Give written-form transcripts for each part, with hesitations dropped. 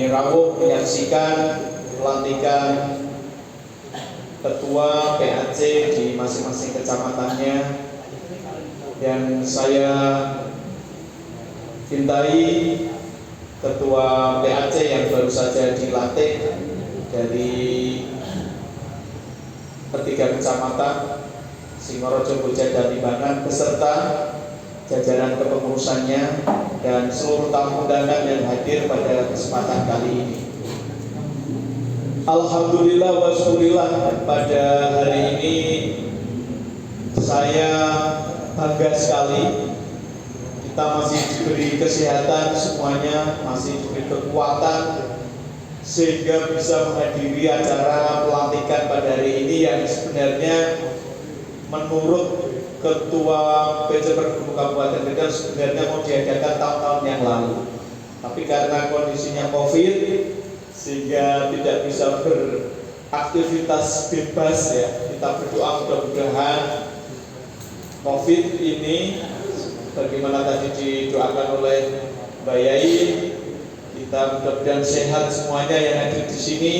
di Rawuh menyaksikan pelantikan ketua PAC di masing-masing kecamatannya, dan saya cintai ketua PAC yang baru saja dilantik dari ketiga kecamatan Singorojo, Boja, dan Limbangan beserta jajaran kepengurusannya dan seluruh tamu undangan yang hadir pada kesempatan kali ini. Alhamdulillah wa syukurillah, pada hari ini saya bangga sekali kita masih diberi kesehatan, semuanya masih diberi kekuatan sehingga bisa menghadiri acara pelantikan pada hari ini yang sebenarnya menurut Ketua PJ Perhubungan Kabupaten Kendal sebenarnya mau diadakan tahun-tahun yang lalu, tapi karena kondisinya COVID sehingga tidak bisa beraktivitas bebas ya. Kita berdoa mudah-mudahan COVID ini, bagaimana tadi didoakan oleh Mbak Yai, kita mudah-mudahan sehat semuanya yang ada di sini,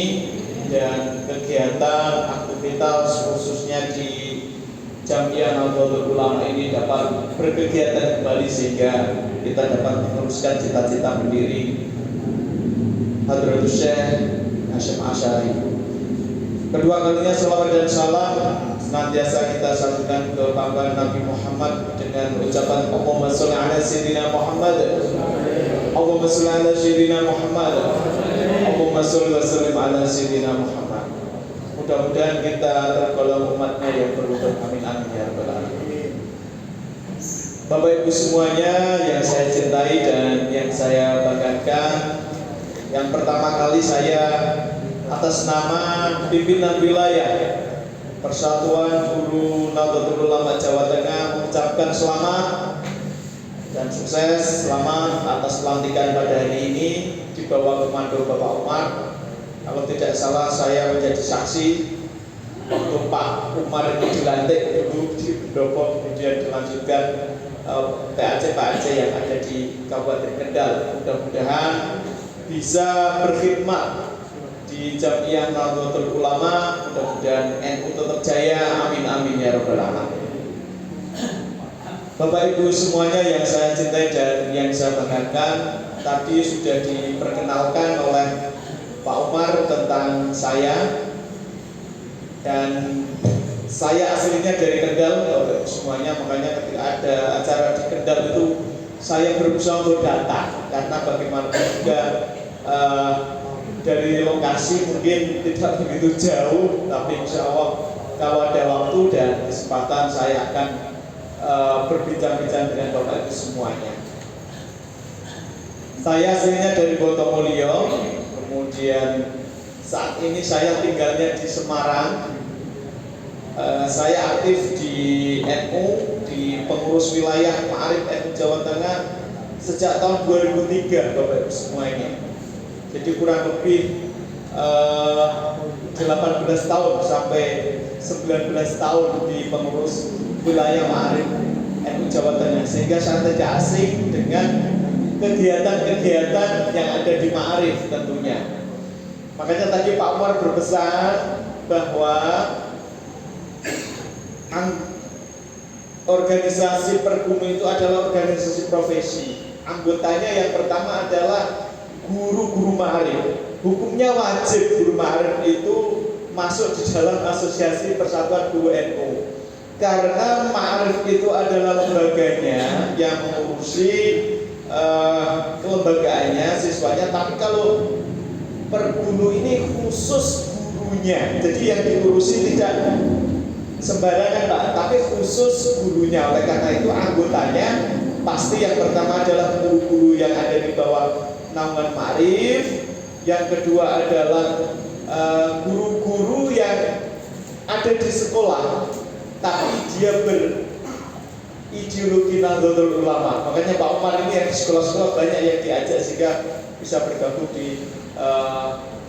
dan kegiatan aktivitas khususnya di Jamiah Nahdlatul Ulama ini dapat berkegiatan kembali sehingga kita dapat meneruskan cita-cita pendiri Hadratus Syekh Hasyim Asy'ari. Kedua kalinya selawat dan salam senantiasa kita satukan ke pamparan Nabi Muhammad dengan ucapan Allahumma sholli ala sayyidina Muhammad, Allahumma sholli ala sayyidina Muhammad, Allahumma sholli wa sallim ala sayyidina Muhammad. Mudah-mudahan kita tergolong umatnya yang beruntung, amin amin ya rabbal alamin. Bapak Ibu semuanya yang saya cintai dan yang saya banggakan, yang pertama kali saya atas nama pimpinan wilayah Persatuan Guru Nahdlatul Ulama Jawa Tengah mengucapkan selamat dan sukses, selamat atas pelantikan pada hari ini di bawah komando Bapak Umar. Kalau tidak salah saya menjadi saksi waktu Pak Umar ini dilantik dulu di Pendopo, kemudian dilanjutkan PAC yang ada di Kabupaten Kendal. Mudah-mudahan bisa berkhidmat di Jamiah Nahdlatul Ulama, mudah-mudahan NU tetap jaya, amin amin ya rabbal alamin. Bapak Ibu semuanya yang saya cintai dan yang saya banggakan, tadi sudah diperkenalkan oleh Pak Umar tentang saya, dan saya aslinya dari Kendal Bapak Ibu semuanya, makanya ketika ada acara di Kendal itu saya berusaha untuk datang, karena bagaimanapun juga dari lokasi mungkin tidak begitu jauh, tapi insya Allah kalau ada waktu dan kesempatan saya akan berbincang-bincang dengan Bapak Ibu semuanya. Saya aslinya dari Botomulyo, kemudian saat ini saya tinggalnya di Semarang. Saya aktif di NU, di pengurus wilayah Ma'arif NU Jawa Tengah sejak tahun 2003 Bapak Ibu semua ini. Jadi kurang lebih 18 tahun sampai 19 tahun di pengurus wilayah Ma'arif NU Jawa Tengah, sehingga saya tidak asing dengan kegiatan-kegiatan yang ada di Ma'arif tentunya. Makanya tadi Pak Umar berpesan bahwa organisasi Pergunu itu adalah organisasi profesi. Anggotanya yang pertama adalah guru-guru Ma'arif. Hukumnya wajib guru Ma'arif itu masuk di dalam asosiasi Persatuan Guru NU, karena Ma'arif itu adalah lembaganya yang mengurusi kelembagaannya, siswanya. Tapi kalau Pergunu ini khusus gurunya, jadi yang diurusi tidak sembarangan Pak, tapi khusus gurunya. Oleh karena itu anggotanya pasti yang pertama adalah guru-guru yang ada di bawah naungan Ma'arif, yang kedua adalah guru-guru yang ada di sekolah tapi dia berideologi Nahdlatul Ulama. Makanya Pak Umar ini yang di sekolah-sekolah banyak yang diajak sehingga bisa bergabung di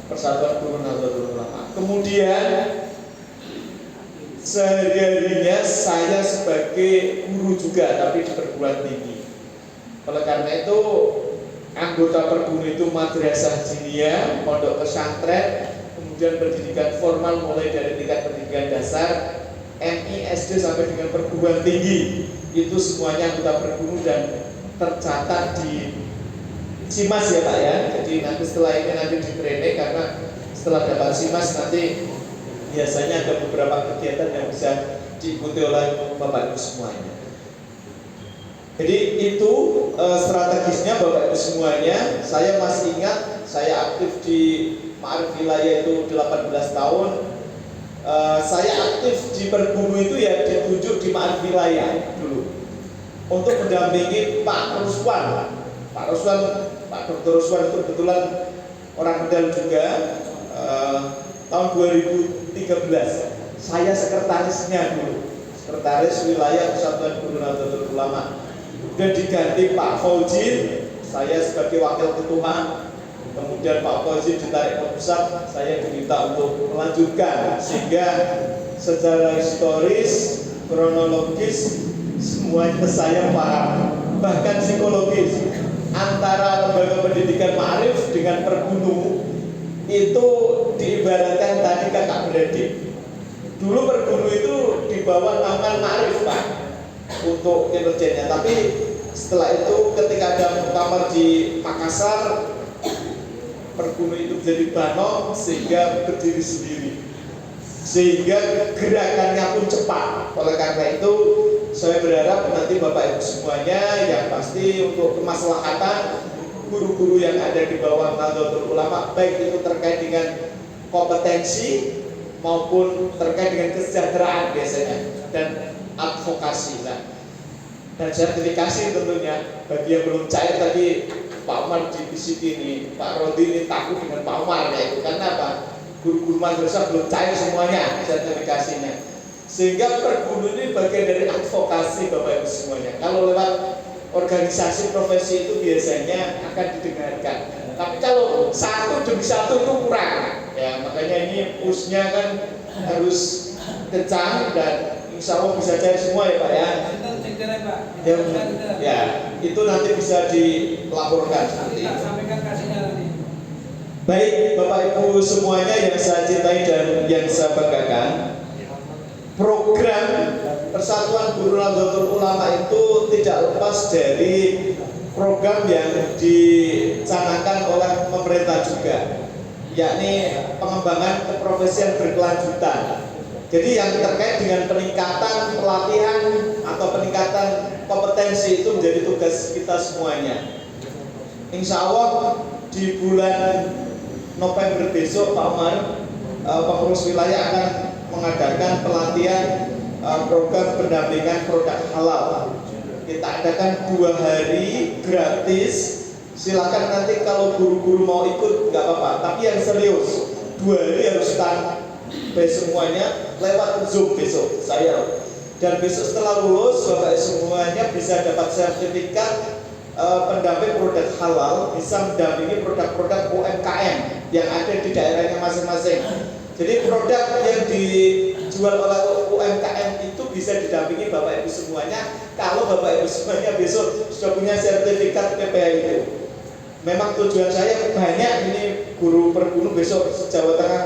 Persatuan Guru Nahdlatul Ulama. Kemudian sehari-harinya saya sebagai guru juga, tapi di perguruan tinggi. Oleh karena itu anggota Pergunu itu madrasah diniyah, pondok pesantren, kemudian pendidikan formal mulai dari tingkat pendidikan dasar, MI, SD sampai dengan perguruan tinggi, itu semuanya anggota Pergunu dan tercatat di SIMAS ya Pak ya. Jadi nanti setelah ini nanti di training, karena setelah dapat SIMAS nanti biasanya ada beberapa kegiatan yang bisa diikuti oleh Bapak Ibu semuanya. Jadi itu strategisnya Bapak Ibu semuanya. Saya masih ingat saya aktif di Ma'arif Wilayah itu 18 tahun. Saya aktif di Pergunu itu ya ditunjuk di Ma'arif Wilayah dulu untuk mendampingi Pak Ruswan. Pak Dr. Ruswan itu kebetulan orang Kendal juga. Tahun 2013 saya sekretarisnya dulu, sekretaris wilayah Persatuan Guru Nahdlatul Ulama. Kemudian diganti Pak Fauzin, saya sebagai wakil ketua. Kemudian Pak Fauzin ditarik ke pusat, saya diminta untuk melanjutkan, sehingga secara historis, kronologis semuanya saya paham, bahkan psikologis antara lembaga pendidikan Ma'arif dengan Pergunu itu diibaratkan tadi kakak beradik. Dulu Pergunu itu di bawah naungan Ma'arif Pak untuk kinerjanya, tapi setelah itu ketika ada muktamar di Makassar, Pergunu itu menjadi banom sehingga berdiri sendiri, sehingga gerakannya pun cepat. Oleh karena itu saya berharap nanti Bapak Ibu semuanya yang pasti untuk kemaslahatan guru-guru yang ada di bawah Nahdlatul Ulama, baik itu terkait dengan kompetensi maupun terkait dengan kesejahteraan biasanya dan advokasi. Nah, dan sertifikasi tentunya bagi yang belum cair tadi Pak Umar di PCT ini, Pak Rodi ini takut dengan Pak Umar ya itu karena apa? Guru-guru madrasah belum cair semuanya sertifikasinya, sehingga Pergunu ini bagian dari advokasi Bapak Ibu semuanya. Kalau lewat organisasi profesi itu biasanya akan didengarkan, tapi kalau satu demi satu itu kurang ya, makanya ini pushnya kan harus kencang dan insya Allah bisa cair semua ya Pak ya. Ya itu nanti bisa dilaporkan nanti. Baik Bapak Ibu semuanya yang saya cintai dan yang saya banggakan, program Persatuan Guru Nahdlatul Ulama itu tidak lepas dari program yang dicanangkan oleh pemerintah juga, yakni pengembangan keprofesian berkelanjutan. Jadi yang terkait dengan peningkatan pelatihan atau peningkatan kompetensi itu menjadi tugas kita semuanya. Insya Allah di bulan November besok Pak Umar, pengurus wilayah akan mengadakan pelatihan program pendampingan produk halal. Kita adakan 2 hari gratis. Silakan nanti kalau guru-guru mau ikut nggak apa-apa, tapi yang serius 2 hari harus standby semuanya lewat Zoom besok saya. Dan besok setelah lulus Bapak semuanya bisa dapat sertifikat pendamping produk halal, bisa mendampingi produk-produk UMKM yang ada di daerahnya masing-masing. Jadi produk yang dijual oleh UMKM itu bisa didampingi Bapak Ibu semuanya kalau Bapak Ibu semuanya besok sudah punya sertifikat PPH itu. Memang tujuan saya banyak ini guru Pergunu besok se-Jawa Tengah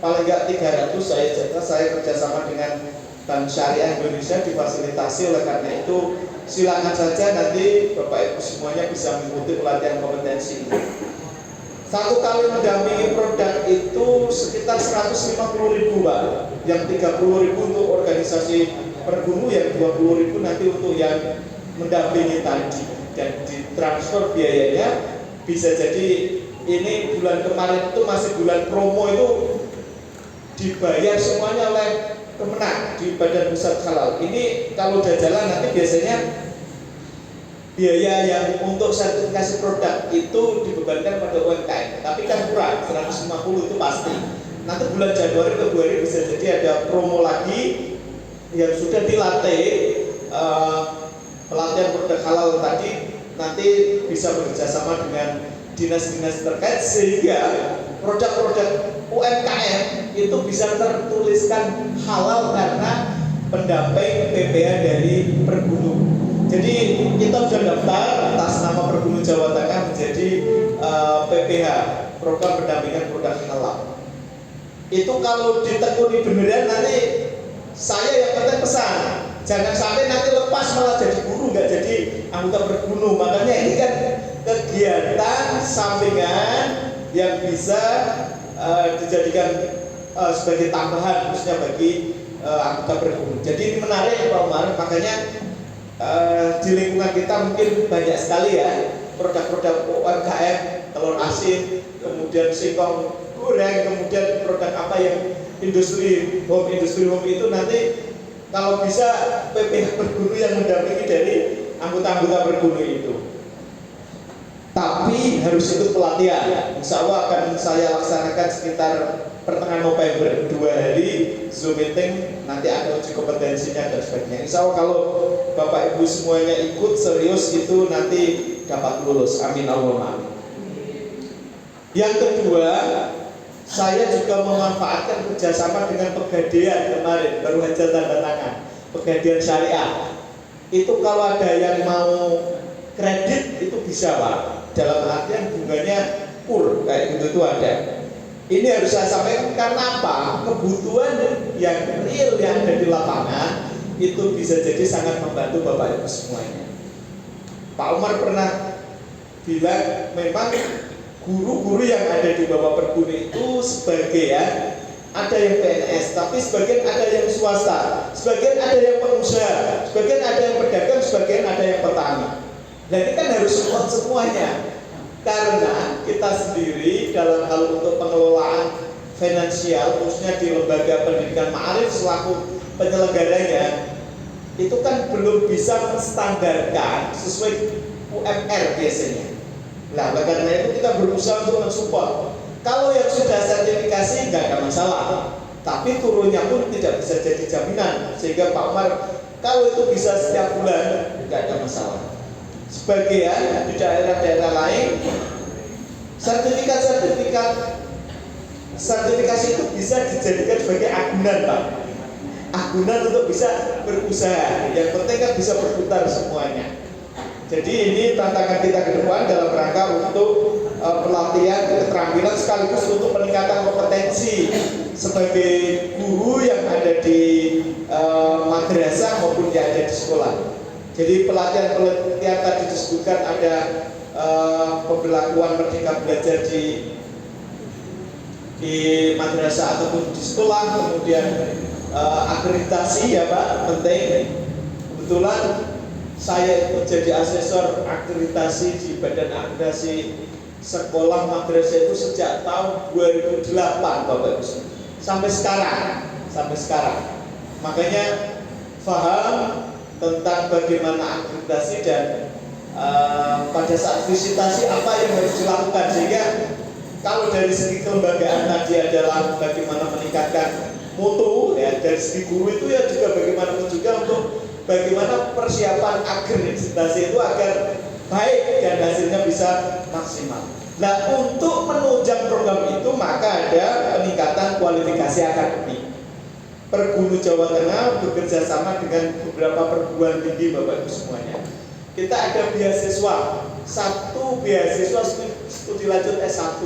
paling enggak 300 saya kerjasama dengan Bank Syariah Indonesia difasilitasi. Oleh karena itu silakan saja nanti Bapak Ibu semuanya bisa mengikuti pelatihan kompetensi ini. 1 kali mendampingi produk itu sekitar 150.000 Pak, yang 30.000 untuk organisasi Pergunu, yang 20.000 nanti untuk yang mendampingi tadi, dan ditransfer biayanya. Bisa jadi ini bulan kemarin itu masih bulan promo itu dibayar semuanya oleh Kemenang di Badan Pusat Halal. Ini kalau jalan nanti biasanya biaya yang untuk sertifikasi produk itu dibebankan pada UMKM, tapi kan murah, 150 itu pasti. Nanti bulan Januari Februari bisa jadi ada promo lagi yang sudah dilatih pelatihan produk halal tadi, nanti bisa bekerjasama dengan dinas-dinas terkait sehingga produk-produk UMKM itu bisa tertuliskan halal karena pendamping PPH dari Pergunu. Jadi kita sudah daftar atas nama Pergunu Jawa Tengah menjadi PPH, Program Pendampingan Produk Halal. Itu kalau ditekuni beneran nanti saya yang penting pesan, jangan sampai nanti lepas malah jadi guru nggak jadi anggota Pergunu. Makanya ini kan kegiatan sampingan yang bisa dijadikan sebagai tambahan khususnya bagi anggota Pergunu. Jadi ini menarik Pak Umar, makanya di lingkungan kita mungkin banyak sekali ya produk-produk UMKM, telur asin, kemudian singkong goreng, kemudian produk apa yang industri home itu nanti kalau bisa PPH Pergunu yang mendampingi dari anggota-anggota Pergunu itu. Tapi harus ikut pelatihan. Insya Allah akan saya laksanakan sekitar pertengahan November, 2 hari Zoom meeting, nanti ada uji kompetensinya dan sebagainya. Insya Allah kalau Bapak Ibu semuanya ikut serius itu nanti dapat lulus. Amin Allahumma amin. Yang kedua, saya juga memanfaatkan kerjasama dengan Pegadaian kemarin, baru aja tanda tangan Pegadaian Syariah. Itu kalau ada yang mau kredit itu bisa Pak, dalam artian bunganya kur kayak gitu itu ada. Ini harus saya sampaikan karena apa? Kebutuhan yang real yang ada di lapangan itu bisa jadi sangat membantu Bapak Ibu semuanya. Pak Umar pernah bilang memang guru-guru yang ada di bawah Pergunu itu sebagian ada yang PNS, tapi sebagian ada yang swasta, sebagian ada yang pengusaha, sebagian ada yang pedagang, sebagian ada yang petani. Dan ini kan harus support semuanya. Karena kita sendiri dalam hal untuk pengelolaan finansial khususnya di lembaga pendidikan Ma'arif selaku penyelenggaranya itu kan belum bisa menstandarkan sesuai UMR biasanya. Nah, karena itu kita berusaha untuk mensupport. Kalau yang sudah sertifikasi nggak ada masalah, tapi turunnya pun tidak bisa jadi jaminan. Sehingga Pak Umar kalau itu bisa setiap bulan nggak ada masalah. Sebagian di daerah-daerah lain sertifikasi itu bisa dijadikan sebagai agunan Pak, agunan untuk bisa berusaha. Yang penting kan bisa berputar semuanya. Jadi ini tantangan kita ke depan dalam rangka untuk pelatihan keterampilan sekaligus untuk peningkatan kompetensi sebagai guru yang ada di madrasah maupun yang ada di sekolah. Jadi pelatihan tadi disebutkan ada pemberlakuan Merdeka Belajar di madrasah ataupun di sekolah, kemudian akreditasi ya Pak, penting. Kebetulan saya ikut jadi asesor akreditasi di Badan Akreditasi Sekolah Madrasah itu sejak tahun 2008 Bapak Ibu, sampai sekarang. Makanya paham tentang bagaimana akreditasi dan pada saat visitasi apa yang harus dilakukan, sehingga kalau dari segi kelembagaan tadi adalah bagaimana meningkatkan mutu ya, dari segi guru itu ya juga bagaimana juga untuk bagaimana persiapan akreditasi itu agar baik dan hasilnya bisa maksimal. Nah, untuk menunjang program itu maka ada peningkatan kualifikasi akademik. Pergunu Jawa Tengah bekerja sama dengan beberapa perguruan tinggi Bapak Ibu semuanya. Kita ada beasiswa, satu beasiswa studi lanjut S1.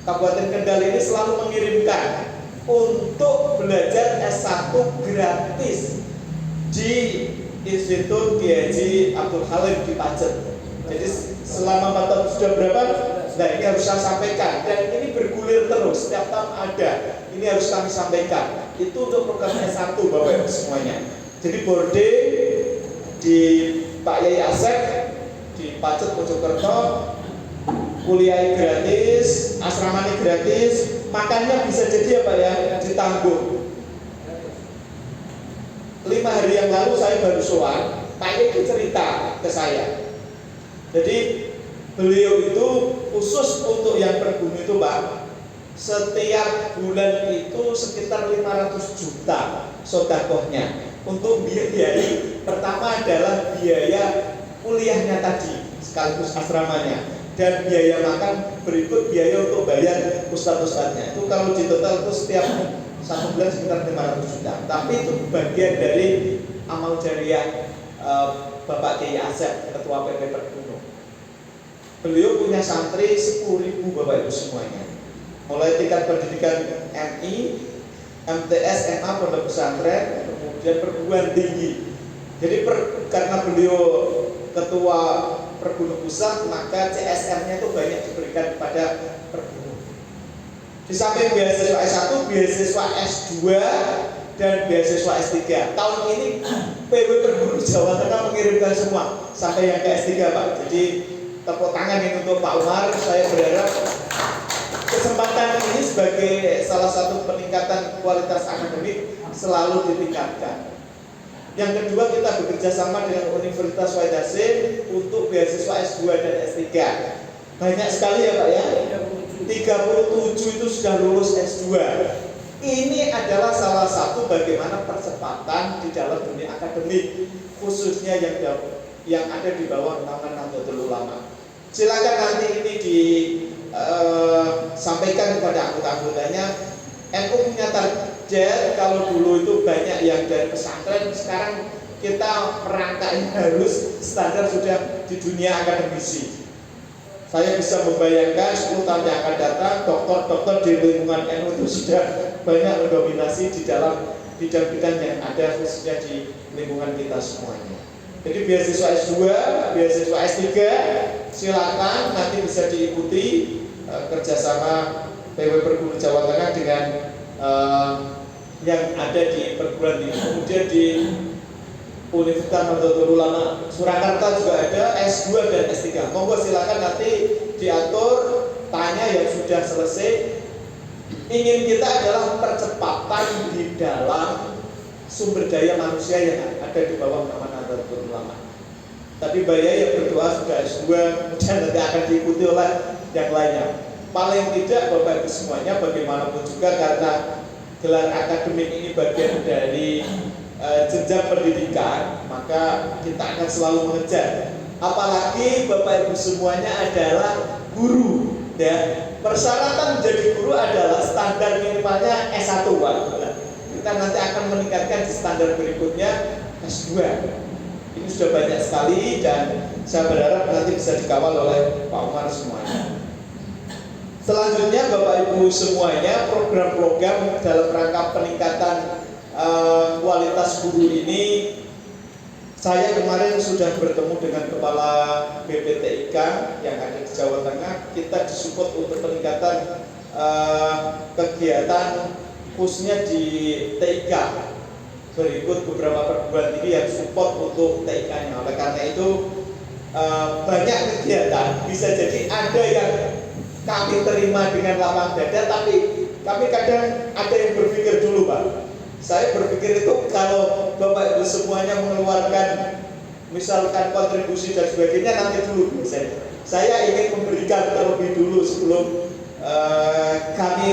Kabupaten Kendal ini selalu mengirimkan untuk belajar S1 gratis di Institut Kiai Haji Abdul Halim di Pacet. Jadi selama 4 tahun sudah berapa? Nah, ini harus saya sampaikan dan ini bergulir terus, setiap tahun ada. Ini harus kami sampaikan. Itu untuk program S1 Bapak Ibu semuanya. Jadi boarding di Pak Yai Asep di Pacet Mojokerto, kuliah gratis, asramanya gratis, makannya bisa jadi apa ya ditanggung. 5 hari yang lalu saya baru soal, Pak Yai itu cerita ke saya. Jadi beliau itu khusus untuk yang Pergunu itu Pak, setiap bulan itu sekitar 500 juta sodakohnya untuk biayai. Pertama adalah biaya kuliahnya tadi sekaligus asramanya, dan biaya makan berikut biaya untuk bayar ustadz-ustadznya. Itu kalau di total itu setiap 1 bulan sekitar 500 juta. Tapi itu bagian dari amal jariah Bapak Kiai Asep, Ketua PP Perkuno. Beliau punya santri 10.000 Bapak Ibu semuanya. Mulai tingkat pendidikan MI, MTS, MA, pondok pesantren, kemudian perguruan tinggi. Jadi karena beliau Ketua Perkuno Pusat, maka CSR-nya itu banyak diberikan kepada Perkuno. Di samping beasiswa S1, beasiswa S2, dan beasiswa S3. Tahun ini PW Perkuno Jawa Tengah mengirimkan semua sampai yang ke S3, Pak. Jadi tepuk tangan ini untuk Pak Umar. Saya berharap kesempatan ini sebagai salah satu peningkatan kualitas akademik selalu ditingkatkan. Yang kedua, kita bekerja sama dengan Universitas Wahid Hasim untuk beasiswa S2 dan S3. Banyak sekali ya Pak ya, 37 itu sudah lulus S2. Ini adalah salah satu bagaimana percepatan di dalam dunia akademik, khususnya yang ada di bawah naungan Nahdlatul Ulama. Silakan nanti ini disampaikan kepada anggota-anggotanya. NU punya target, kalau dulu itu banyak yang dari pesantren, sekarang kita merangkaknya harus standar sudah di dunia akademisi. Saya bisa membayangkan 10 tahun yang akan datang, dokter-dokter di lingkungan NU itu sudah banyak mendominasi di dalam bidang-bidang yang ada khususnya di lingkungan kita semuanya. Jadi beasiswa S2, beasiswa S3, silakan nanti bisa diikuti kerjasama PW Perkuno Jawa Tengah dengan yang ada di perguruan tinggi. Kemudian di Universitas Nahdlatul Ulama Surakarta juga ada S2 dan S3. Monggo silakan nanti diatur, tanya yang sudah selesai. Ingin kita adalah percepatan di dalam sumber daya manusia yang ada di bawah nama Nahdlatul Ulama. Tapi Bayai yang berdoa sudah S2, kemudian nanti akan diikuti oleh yang lainnya. Paling tidak Bapak Ibu semuanya, bagaimanapun juga karena gelar akademik ini bagian dari jenjang pendidikan, maka kita akan selalu mengejar. Apalagi Bapak Ibu semuanya adalah guru, ya. Persyaratan menjadi guru adalah standar minimalnya S1, Pak. Kita nanti akan meningkatkan di standar berikutnya S2. Ini sudah banyak sekali dan saya berharap nanti bisa dikawal oleh Pak Umar semuanya. Selanjutnya Bapak Ibu semuanya, program-program dalam rangka peningkatan kualitas guru ini, saya kemarin sudah bertemu dengan Kepala BPTIK yang ada di Jawa Tengah. Kita disupport untuk peningkatan kegiatan khususnya di TIK. Berikut beberapa perguruan tinggi yang support untuk TIK-nya. Oleh karena itu banyak kegiatan, bisa jadi ada yang kami terima dengan lapang dada, tapi kami kadang ada yang berpikir dulu Pak. Saya berpikir itu kalau Bapak Ibu semuanya mengeluarkan misalkan kontribusi dan sebagainya nanti dulu. Saya ingin memberikan terlebih dulu sebelum kami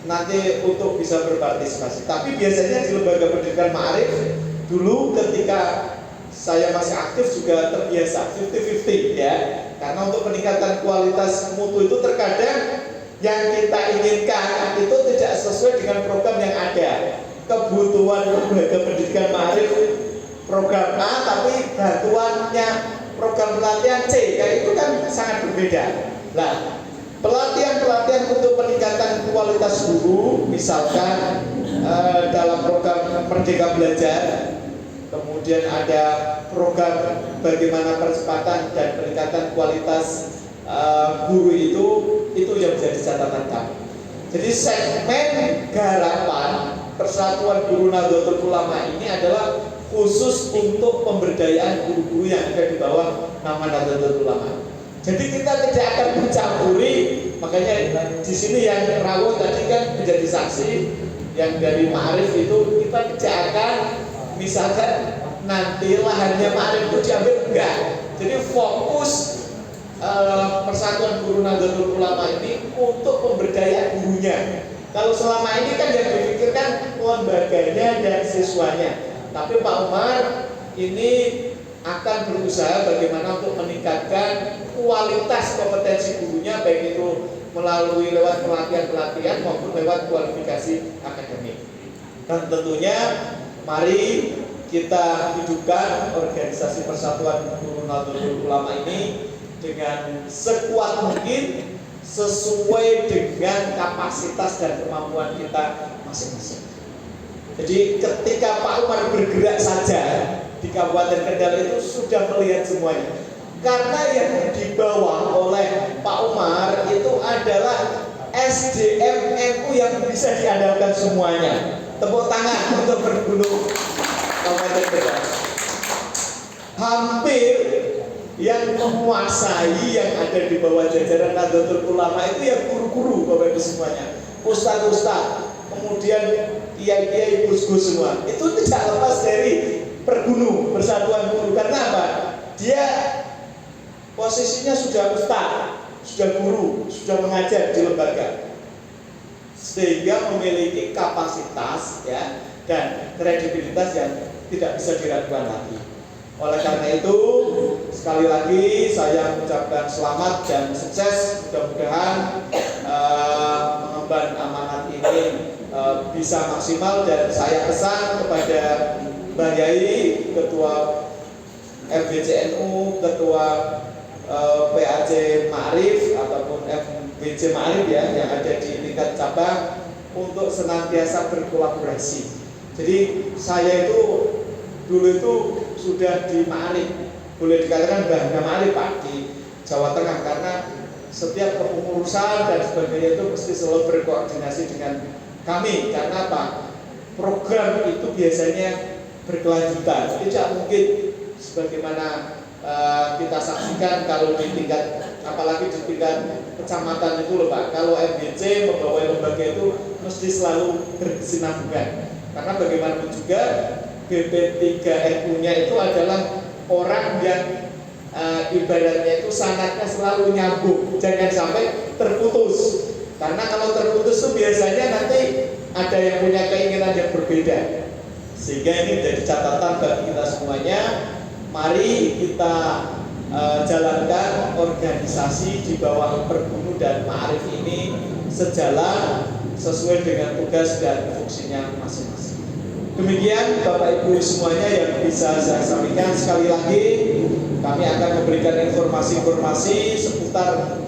nanti untuk bisa berpartisipasi. Tapi biasanya di lembaga pendidikan Ma'arif dulu ketika saya masih aktif juga terbiasa 50-50 ya. Karena untuk peningkatan kualitas mutu itu terkadang yang kita inginkan itu tidak sesuai dengan program yang ada. Kebutuhan lembaga pendidikan Ma'arif program A, tapi bantuannya program pelatihan C, kayak itu kan sangat berbeda. Nah, pelatihan-pelatihan untuk peningkatan kualitas guru, misalkan dalam program Merdeka Belajar, kemudian ada program bagaimana percepatan dan peningkatan kualitas guru itu yang menjadi catatan kami. Jadi segmen garapan Persatuan Guru Nahdlatul Ulama ini adalah khusus untuk pemberdayaan guru-guru yang ada di bawah nama Nahdlatul Ulama. Jadi kita tidak akan mencampuri, makanya di sini yang Rawon tadi kan menjadi saksi, yang dari Ma'arif itu kita tidak akan misalkan nanti lahannya Ma'arif itu diambil, enggak. Jadi fokus Persatuan Guru Nahdlatul Ulama ini untuk pemberdayaan gurunya. Kalau selama ini kan yang dipikirkan lembaganya dan siswanya. Tapi Pak Umar ini akan berusaha bagaimana untuk meningkatkan kualitas kompetensi gurunya, baik itu melalui lewat pelatihan-pelatihan maupun lewat kualifikasi akademik. Dan tentunya mari kita hidupkan organisasi Persatuan Guru Nahdlatul Ulama ini dengan sekuat mungkin sesuai dengan kapasitas dan kemampuan kita masing-masing. Jadi ketika Pak Umar bergerak saja di Kabupaten Kendal itu sudah melihat semuanya. Karena yang dibawa oleh Pak Umar itu adalah SDM NU yang bisa diandalkan semuanya. Tepuk tangan untuk Bergunung Kabupaten Kendal. Hampir yang menguasai yang ada di bawah jajaran Nahdlatul Ulama itu ya guru-guru Bapak Ibu semuanya, ustaz-ustaz, kemudian kiai-kiai, gus-gus semua. Itu tidak lepas dari Pergunu, Persatuan Guru. Karena apa? Dia posisinya sudah ustaz, sudah guru, sudah mengajar di lembaga, sehingga memiliki kapasitas ya dan kredibilitas yang tidak bisa diragukan lagi. Oleh karena itu, sekali lagi saya mengucapkan selamat dan sukses. Mudah-mudahan mengemban amanat ini bisa maksimal, dan saya pesan kepada Mbak Yai, Ketua FBCNU, Ketua PAJ Ma'arif ataupun FBC Ma'arif ya, yang ada di tingkat cabang, untuk senantiasa berkolaborasi. Jadi saya itu dulu itu sudah di Ma'arif, boleh dikatakan bangga Ma'arif Pak di Jawa Tengah, karena setiap kepengurusan dan sebagainya itu mesti selalu berkoordinasi dengan kami. Karena apa? Program itu biasanya berkelanjutan, tidak mungkin sebagaimana kita saksikan kalau di tingkat, apalagi di tingkat kecamatan itu loh Pak, kalau MBC membawa lembaga itu mesti selalu berkesinambungan. Karena bagaimanapun juga BP3NU-nya itu adalah orang yang ibaratnya itu sanatnya selalu nyambung, jangan sampai terputus. Karena kalau terputus itu biasanya nanti ada yang punya keinginan yang berbeda. Sehingga ini menjadi catatan bagi kita semuanya. Mari kita jalankan organisasi di bawah Pergunu dan Ma'arif ini sejalan sesuai dengan tugas dan fungsinya masing-masing. Demikian Bapak Ibu semuanya yang bisa saya sampaikan. Sekali lagi kami akan memberikan informasi-informasi seputar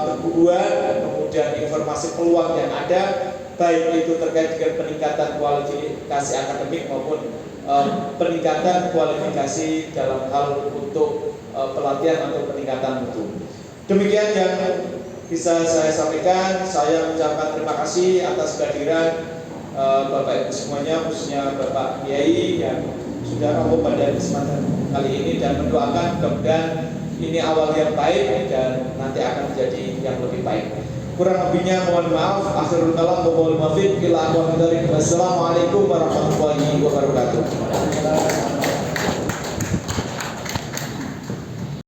keguruan, kemudian informasi peluang yang ada, baik itu terkait dengan peningkatan kualifikasi akademik maupun peningkatan kualifikasi dalam hal untuk pelatihan atau peningkatan mutu. Demikian yang bisa saya sampaikan. Saya mengucapkan terima kasih atas kehadiran Bapak Ibu semuanya, khususnya Bapak Kiai yang sudah rampung pada kesempatan kali ini, dan mendoakan mudah-mudahan ini awal yang baik dan nanti akan menjadi yang lebih baik. Kurang lebihnya mohon maaf. Akhirul kalam wa mohon maaf. Wassalamualaikum warahmatullahi wabarakatuh.